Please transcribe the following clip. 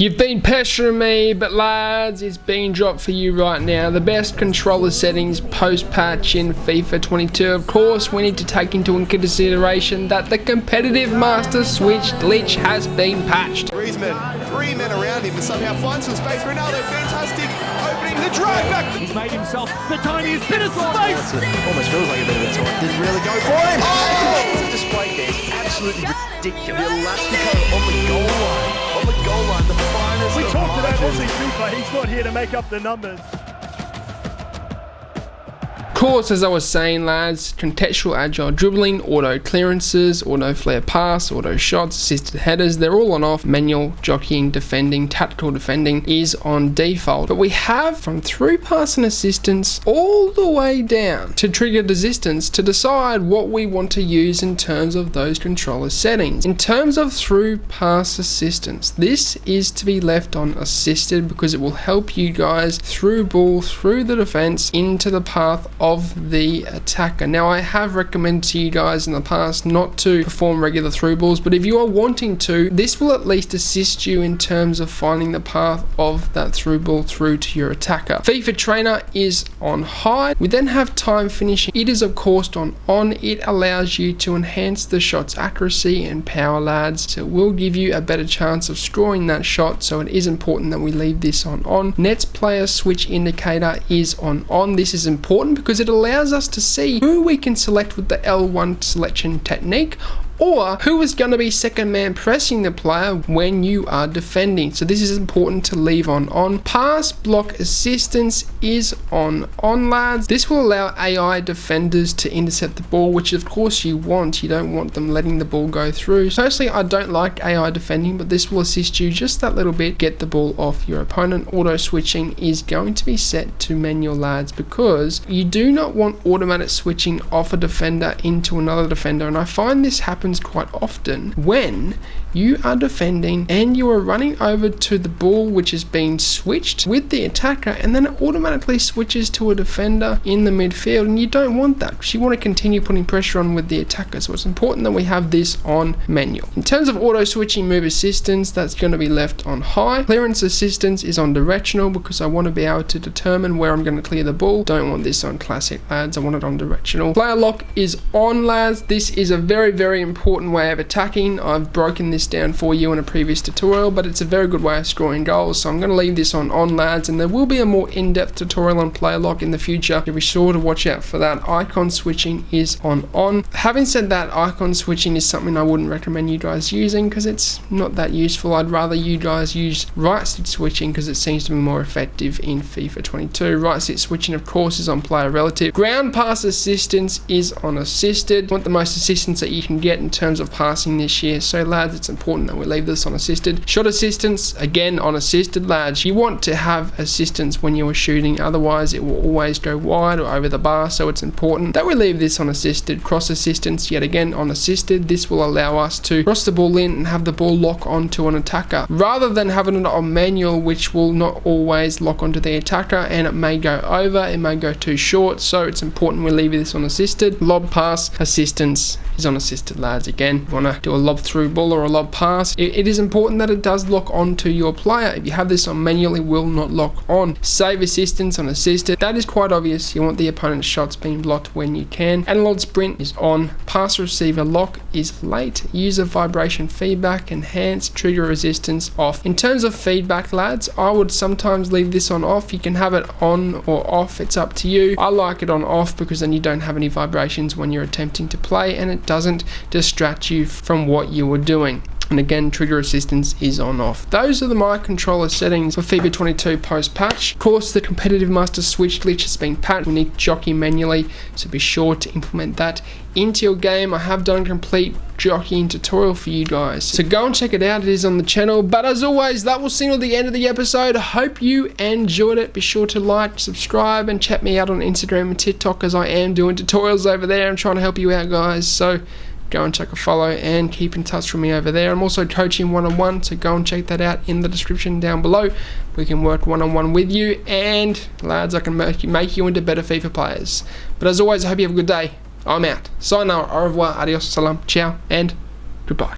You've been pestering me, but lads, it's being dropped for you right now. The best controller settings post-patch in FIFA 22. Of course, we need to take into consideration that the competitive master switch glitch has been patched. Griezmann, 3 men around him, and somehow finds some space. Ronaldo, fantastic, opening the drive back. He's made himself the tiniest bit of space. Almost feels like a bit of a time. Didn't really go for it. Oh! It's a display there. It's absolutely ridiculous. The Elastico on the goal line. On the goal line, the finest. We talked about AUSSIEFIFA. He's not here to make up the numbers. Of course, as I was saying, lads, contextual agile dribbling, auto clearances, auto flare pass, auto shots, assisted headers, they're all on off. Manual jockeying, defending, tactical defending is on default. But we have from through pass and assistance all the way down to trigger resistance to decide what we want to use in terms of those controller settings. In terms of through pass assistance, this is to be left on assisted because it will help you guys through ball, through the defense, into the path of the attacker. Now, I have recommended to you guys in the past not to perform regular through balls, but if you are wanting to, this will at least assist you in terms of finding the path of that through ball through to your attacker. FIFA trainer is on high. We then have time finishing. It is of course on. It allows you to enhance the shot's accuracy and power, lads, so it will give you a better chance of scoring that shot, so it is important that we leave this on. Nets player switch indicator is on. This is important because it allows us to see who we can select with the L1 selection technique, or who is going to be second man pressing the player when you are defending. So this is important to leave on. Pass block assistance is on, lads. This will allow AI defenders to intercept the ball, which of course you want. You don't want them letting the ball go through. Personally, I don't like AI defending, but this will assist you just that little bit, get the ball off your opponent. Auto switching is going to be set to manual, lads, because you do not want automatic switching off a defender into another defender, and I find this happens quite often when you are defending and you are running over to the ball which is being switched with the attacker, and then it automatically switches to a defender in the midfield, and you don't want that because you want to continue putting pressure on with the attacker. So it's important that we have this on manual. In terms of auto switching move assistance, that's going to be left on high. Clearance assistance is on directional because I want to be able to determine where I'm going to clear the ball. Don't want this on classic, lads. I want it on directional. Player lock is on, lads. This is a very important way of attacking. I've broken this down for you in a previous tutorial, but it's a very good way of scoring goals, so I'm going to leave this on, lads, and there will be a more in-depth tutorial on player lock in the future, so be sure to watch out for that. Icon switching is on. Having said that, icon switching is something I wouldn't recommend you guys using because it's not that useful. I'd rather you guys use right stick switching because it seems to be more effective in FIFA 22. Right stick switching, of course, is on player relative. Ground pass assistance is on assisted. You want the most assistance that you can get in terms of passing this year, so lads, it's important that we leave this on assisted. Shot assistance, again on assisted, lads. You want to have assistance when you are shooting, otherwise it will always go wide or over the bar, so it's important that we leave this on assisted. Cross assistance, yet again on assisted. This will allow us to cross the ball in and have the ball lock onto an attacker rather than having it on manual, which will not always lock onto the attacker and it may go over, it may go too short, so it's important we leave this on assisted. Lob pass assistance is on assisted, lads. Again, you want to do a lob through ball or a lob pass, it is important that it does lock onto your player. If you have this on manual, it will not lock on. Save assistance on assisted, that is quite obvious. You want the opponent's shots being blocked when you can. Analog sprint is on. Pass receiver lock is late. User vibration feedback enhanced. Trigger resistance off. In terms of feedback, lads, I would sometimes leave this on off. You can have it on or off, it's up to you. I like it on off because then you don't have any vibrations when you're attempting to play and it doesn't distract you from what you were doing. And again, trigger assistance is on off. Those are my controller settings for FIFA 22 post patch. Of course, the competitive master switch glitch has been patched. We need to jockey manually, so be sure to implement that into your game. I have done a complete jockeying tutorial for you guys, so go and check it out. It is on the channel. But as always, that will signal the end of the episode. I hope you enjoyed it. Be sure to like, subscribe, and check me out on Instagram and TikTok, as I am doing tutorials over there. I'm trying to help you out, guys, so go and check a follow and keep in touch with me over there. I'm also coaching one-on-one, so go and check that out in the description down below. We can work one-on-one with you, and lads, I can make you into better FIFA players. But as always, I hope you have a good day. I'm out. Sayonara, au revoir, adios, salam, ciao, and goodbye.